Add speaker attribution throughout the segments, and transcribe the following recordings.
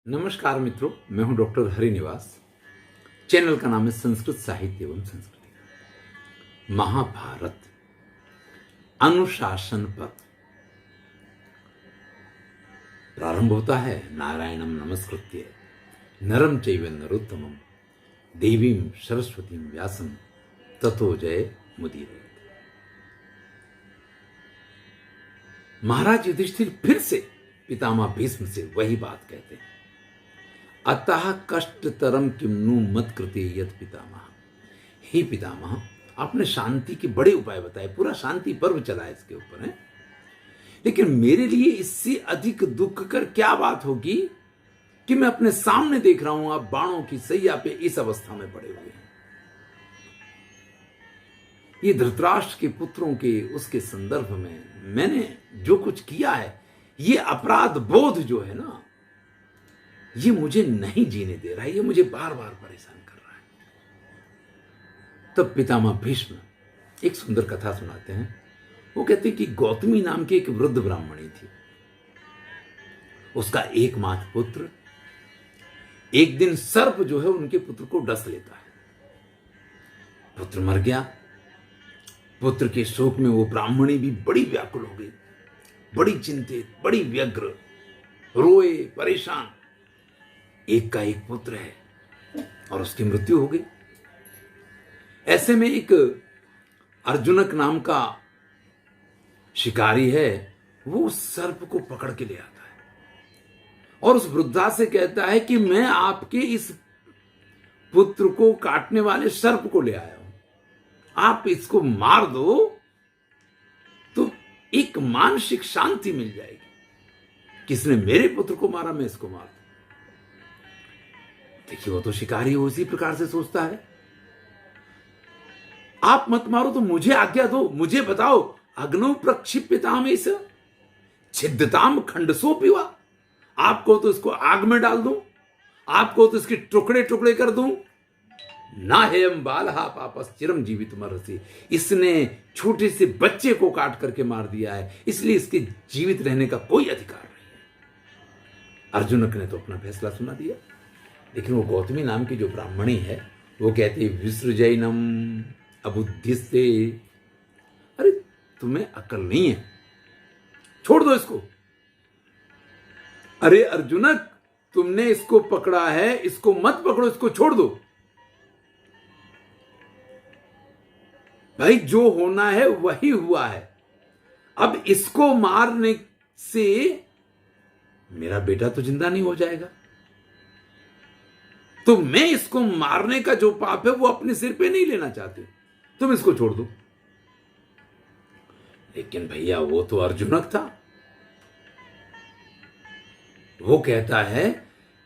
Speaker 1: नमस्कार मित्रों, मैं हूं डॉक्टर हरिनिवास। चैनल का नाम है संस्कृत साहित्य एवं संस्कृति। महाभारत अनुशासन पर प्रारंभ होता है। नारायणम नमस्कृत्य नरम चैव नरोत्तमम देवीं सरस्वतीं व्यासं ततो जय मुदीरयेत्। महाराज युधिष्ठिर फिर से पितामह भीष्म से वही बात कहते हैं। अतः कष्टतरम किम्नु मत कृते यत् पितामह। हे पितामह, आपने शांति के बड़े उपाय बताए, पूरा शांति पर्व चला है इसके ऊपर है, लेकिन मेरे लिए इससे अधिक दुख कर क्या बात होगी कि मैं अपने सामने देख रहा हूं आप बाणों की सैया पे इस अवस्था में पड़े हुए हैं। ये धृतराष्ट्र के पुत्रों के उसके संदर्भ में मैंने जो कुछ किया है, ये अपराध बोध जो है ना, ये मुझे नहीं जीने दे रहा है, ये मुझे बार बार परेशान कर रहा है। तब पितामह भीष्म एक सुंदर कथा सुनाते हैं। वो कहते हैं कि गौतमी नाम की एक वृद्ध ब्राह्मणी थी। उसका एकमात्र पुत्र एक दिन सर्प जो है उनके पुत्र को डस लेता है। पुत्र मर गया। पुत्र के शोक में वो ब्राह्मणी भी बड़ी व्याकुल हो गई, बड़ी चिंतित, बड़ी व्यग्र, रोए, परेशान। एक का एक पुत्र है और उसकी मृत्यु हो गई। ऐसे में एक अर्जुनक नाम का शिकारी है, वो उस सर्प को पकड़ के ले आता है और उस वृद्धा से कहता है कि मैं आपके इस पुत्र को काटने वाले सर्प को ले आया हूं, आप इसको मार दो तो एक मानसिक शांति मिल जाएगी। किसने मेरे पुत्र को मारा, मैं इसको मार दूं। देखिए, वो तो शिकारी उसी प्रकार से सोचता है। आप मत मारो तो मुझे आज्ञा दो, मुझे बताओ। अग्नौ प्रक्षिप्यताम इस छिद्दताम खंडसो पिवा। आपको तो इसको आग में डाल दूं, आपको तो इसके टुकड़े टुकड़े कर दूं। ना हेयम बालहा पापस चिरम जीवित मरसी। इसने छोटे से बच्चे को काट करके मार दिया है, इसलिए इसके जीवित रहने का कोई अधिकार नहीं है। अर्जुनक ने तो अपना फैसला सुना दिया, लेकिन वो गौतमी नाम की जो ब्राह्मणी है वो कहती विसृजैनम अबुद्धिस्ते। अरे तुम्हें अकल नहीं है, छोड़ दो इसको। अरे अर्जुनक, तुमने इसको पकड़ा है, इसको मत पकड़ो, इसको छोड़ दो। भाई, जो होना है वही हुआ है। अब इसको मारने से मेरा बेटा तो जिंदा नहीं हो जाएगा, तो मैं इसको मारने का जो पाप है वो अपने सिर पे नहीं लेना चाहते, तुम इसको छोड़ दो। लेकिन भैया, वो तो अर्जुनक था। वो कहता है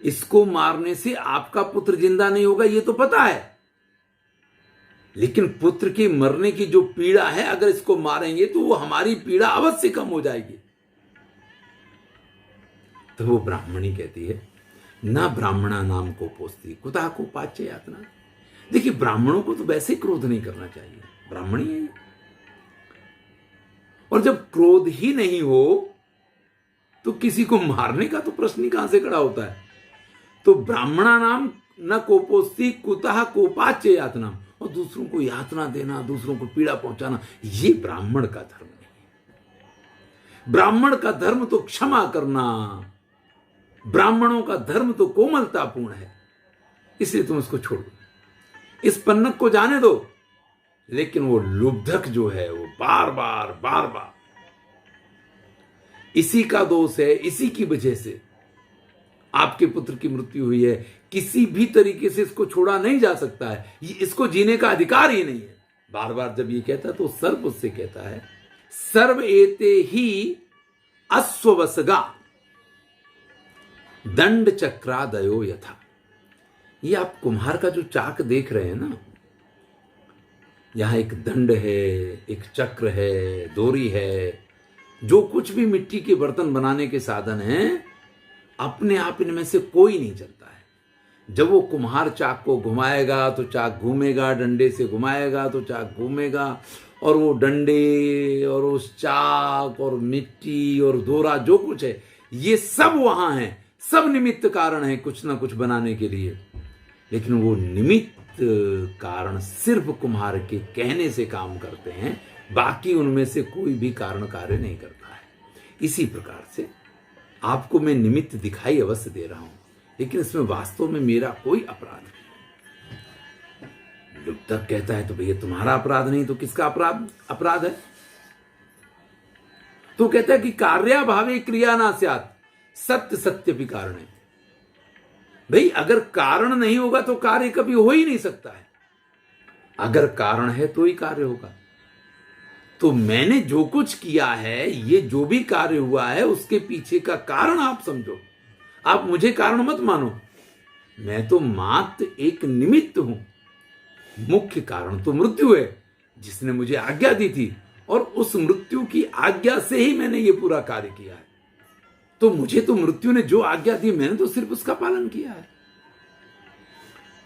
Speaker 1: इसको मारने से आपका पुत्र जिंदा नहीं होगा, ये तो पता है, लेकिन पुत्र के मरने की जो पीड़ा है, अगर इसको मारेंगे तो वो हमारी पीड़ा अवश्य कम हो जाएगी। तो वो ब्राह्मणी कहती है ना ब्राह्मणा नाम को पोस्ती कुतः को पाच्य यातना। देखिए, ब्राह्मणों को तो वैसे क्रोध नहीं करना चाहिए, ब्राह्मणी है ये। और जब क्रोध ही नहीं हो तो किसी को मारने का तो प्रश्न ही कहां से खड़ा होता है। तो ब्राह्मणा नाम न कोपोस्ती कुतः कोपाच्य यातना। और दूसरों को यातना देना, दूसरों को पीड़ा पहुंचाना, ये ब्राह्मण का धर्म नहीं है। ब्राह्मण का धर्म तो क्षमा करना, ब्राह्मणों का धर्म तो कोमलतापूर्ण है, इसलिए तुम उसको छोड़ दो, इस पन्नग को जाने दो। लेकिन वो लुब्धक जो है वो बार बार इसी का दोष है, इसी की वजह से आपके पुत्र की मृत्यु हुई है, किसी भी तरीके से इसको छोड़ा नहीं जा सकता है, इसको जीने का अधिकार ही नहीं है। बार बार जब ये कहता है तो सर्प उससे कहता है सर्व एते ही अश्ववसगा दंड चक्रादयो यथा। ये आप कुम्हार का जो चाक देख रहे हैं ना, यहां एक दंड है, एक चक्र है, दोरी है, जो कुछ भी मिट्टी के बर्तन बनाने के साधन हैं, अपने आप इनमें से कोई नहीं चलता है। जब वो कुम्हार चाक को घुमाएगा तो चाक घूमेगा, डंडे से घुमाएगा तो चाक घूमेगा, और वो डंडे और उस चाक और मिट्टी और दोरा जो कुछ है, ये सब वहां है, सब निमित्त कारण है कुछ ना कुछ बनाने के लिए, लेकिन वो निमित्त कारण सिर्फ कुम्हार के कहने से काम करते हैं, बाकी उनमें से कोई भी कारण कार्य नहीं करता है। इसी प्रकार से आपको मैं निमित्त दिखाई अवश्य दे रहा हूं, लेकिन इसमें वास्तव में मेरा कोई अपराध नहीं। तब कहता है तो भैया तुम्हारा अपराध नहीं तो किसका अपराध है? तो कहता है कि कार्याभावे क्रिया ना स्यात् सत्य सत्यपि कारण है। भाई अगर कारण नहीं होगा तो कार्य कभी हो ही नहीं सकता है, अगर कारण है तो ही कार्य होगा। तो मैंने जो कुछ किया है, ये जो भी कार्य हुआ है, उसके पीछे का कारण आप समझो। आप मुझे कारण मत मानो, मैं तो मात्र एक निमित्त हूं। मुख्य कारण तो मृत्यु है, जिसने मुझे आज्ञा दी थी, और उस मृत्यु की आज्ञा से ही मैंने ये पूरा कार्य किया है। तो मुझे तो मृत्यु ने जो आज्ञा दी, मैंने तो सिर्फ उसका पालन किया है।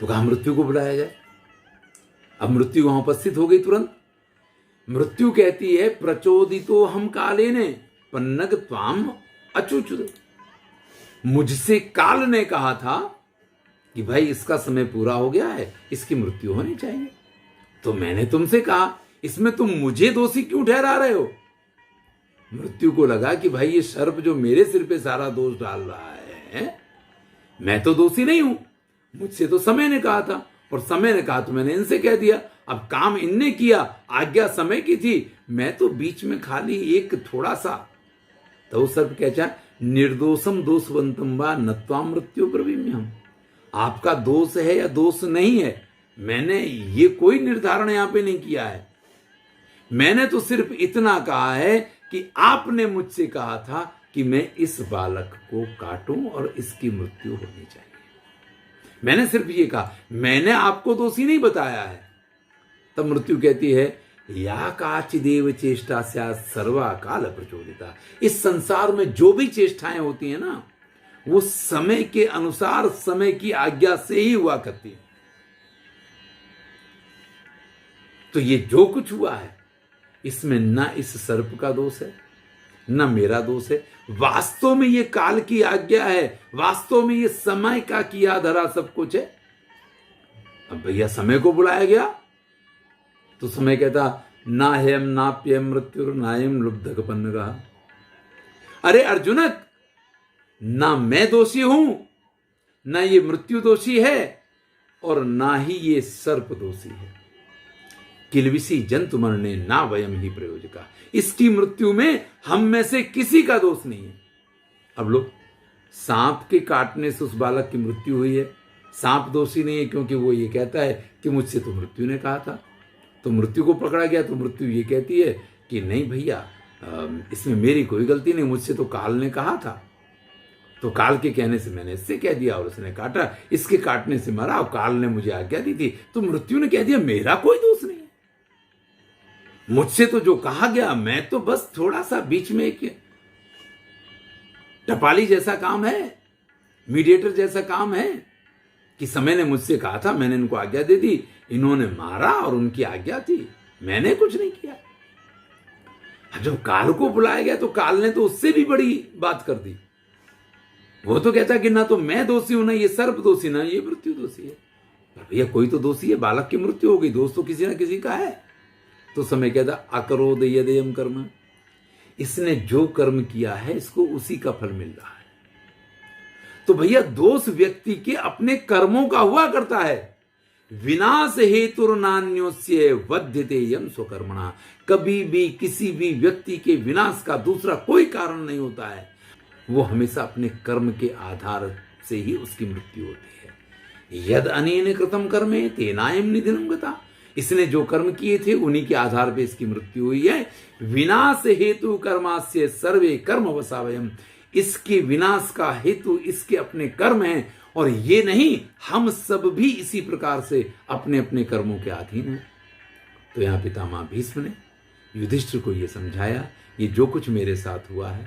Speaker 1: तो कहा मृत्यु को बुलाया जाए। अब मृत्यु वहां उपस्थित हो गई तुरंत। मृत्यु कहती है प्रचोदितो हम कालेने पन्नग त्वाम अचुचुद। मुझसे काल ने कहा था कि भाई इसका समय पूरा हो गया है, इसकी मृत्यु होनी चाहिए। तो मैंने तुमसे कहा, इसमें तुम मुझे दोषी क्यों ठहरा रहे हो? मृत्यु को लगा कि भाई ये सर्प जो मेरे सिर पे सारा दोष डाल रहा है, मैं तो दोषी नहीं हूं, मुझसे तो समय ने कहा था, और समय ने कहा तो मैंने इनसे कह दिया। अब काम इनने किया, आज्ञा समय की थी, मैं तो बीच में खाली एक थोड़ा सा। तो सर्प कहता है निर्दोषम दोषवंतम वा नत्वा मृत्यु ब्रवीम्यहम्। आपका दोष है या दोष नहीं है, मैंने ये कोई निर्धारण यहां पे नहीं किया है। मैंने तो सिर्फ इतना कहा है कि आपने मुझसे कहा था कि मैं इस बालक को काटूं और इसकी मृत्यु होनी चाहिए। मैंने सिर्फ ये कहा, मैंने आपको दोषी नहीं बताया है। तब मृत्यु कहती है या काचिदेव चेष्टा स्यात् सर्वा काल प्रचोदिता। इस संसार में जो भी चेष्टाएं होती हैं ना, वो समय के अनुसार, समय की आज्ञा से ही हुआ करती है। तो ये जो कुछ हुआ है, इसमें ना इस सर्प का दोष है, ना मेरा दोष है। वास्तव में ये काल की आज्ञा है, वास्तव में ये समय का किया धरा सब कुछ है। अब भैया समय को बुलाया गया तो समय कहता ना हेम नाप्यम मृत्यु नायम लुब्धकपन्न रहा। अरे अर्जुनक, ना मैं दोषी हूं, ना ये मृत्यु दोषी है, और ना ही ये सर्प दोषी है। किलविसी जंतु मरने ना वयम ही प्रयोजका। इसकी मृत्यु में हम में से किसी का दोष नहीं है। अब लो, सांप के काटने से उस बालक की मृत्यु हुई है, सांप दोषी नहीं है, क्योंकि वो ये कहता है कि मुझसे तो मृत्यु ने कहा था। तो मृत्यु को पकड़ा गया तो मृत्यु ये कहती है कि नहीं भैया, इसमें मेरी कोई गलती नहीं, मुझसे तो काल ने कहा था, तो काल के कहने से मैंने इससे कह दिया और उसने काटा, इसके काटने से मरा, और काल ने मुझे आज्ञा दी थी, तो मृत्यु ने कह दिया मेरा कोई दोष नहीं है। मुझसे तो जो कहा गया, मैं तो बस थोड़ा सा बीच में एक टपाली जैसा काम है, मीडिएटर जैसा काम है, कि समय ने मुझसे कहा था, मैंने इनको आज्ञा दे दी, इन्होंने मारा और उनकी आज्ञा थी, मैंने कुछ नहीं किया। अब जब काल को बुलाया गया तो काल ने तो उससे भी बड़ी बात कर दी। वो तो कहता कि ना तो मैं दोषी हूं, ना ये सर्प दोषी, ना ये मृत्यु दोषी है। भैया कोई तो दोषी है, बालक की मृत्यु हो गई, दोष तो किसी ना किसी का है। तो समय कहता अकरोद यदेयम कर्म, इसने जो कर्म किया है इसको उसी का फल मिल रहा है। तो भैया दोष व्यक्ति के अपने कर्मों का हुआ करता है। विनाश हेतुर्नान्योस्य वध्यते यम स्वकर्मणा। कभी भी किसी भी व्यक्ति के विनाश का दूसरा कोई कारण नहीं होता है, वो हमेशा अपने कर्म के आधार से ही उसकी मृत्यु होती है। यद अनेन कृतम कर्मे तेनायम निधनम गता। इसने जो कर्म किए थे उन्हीं के आधार पे इसकी मृत्यु हुई है। विनाश हेतु कर्मास्य सर्वे कर्म वसावयम। इसके विनाश का हेतु इसके अपने कर्म हैं, और ये नहीं, हम सब भी इसी प्रकार से अपने अपने कर्मों के अधीन हैं। तो यहां पितामह भीष्म ने युधिष्ठिर को यह समझाया, ये जो कुछ मेरे साथ हुआ है,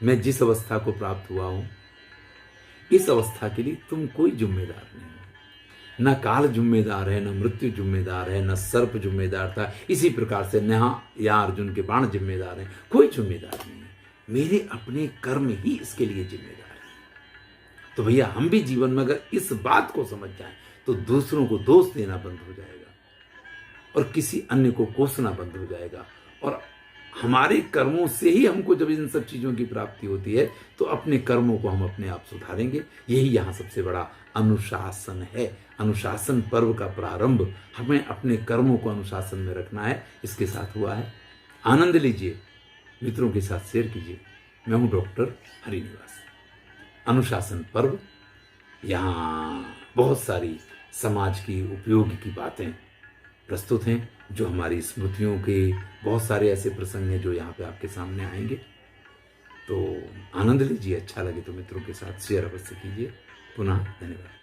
Speaker 1: मैं जिस अवस्था को प्राप्त हुआ हूं, इस अवस्था के लिए तुम कोई जिम्मेदार नहीं हो। न काल जिम्मेदार है, न मृत्यु जिम्मेदार है, न सर्प जिम्मेदार था। इसी प्रकार से यहाँ अर्जुन के बाण जिम्मेदार हैं, कोई जिम्मेदार नहीं है। मेरे अपने कर्म ही इसके लिए जिम्मेदार है। तो भैया हम भी जीवन में अगर इस बात को समझ जाएं तो दूसरों को दोष देना बंद हो जाएगा और किसी अन्य को कोसना बंद हो जाएगा। और हमारे कर्मों से ही हमको जब इन सब चीजों की प्राप्ति होती है तो अपने कर्मों को हम अपने आप सुधारेंगे। यही यहाँ सबसे बड़ा अनुशासन है। अनुशासन पर्व का प्रारंभ हमें अपने कर्मों को अनुशासन में रखना है, इसके साथ हुआ है। आनंद लीजिए, मित्रों के साथ शेयर कीजिए। मैं हूं डॉक्टर हरिनिवास। अनुशासन पर्व, यहाँ बहुत सारी समाज की उपयोगी की बातें प्रस्तुत हैं, जो हमारी स्मृतियों के बहुत सारे ऐसे प्रसंग हैं जो यहाँ पे आपके सामने आएंगे। तो आनंद लीजिए, अच्छा लगे तो मित्रों के साथ शेयर अवश्य कीजिए। पुनः धन्यवाद।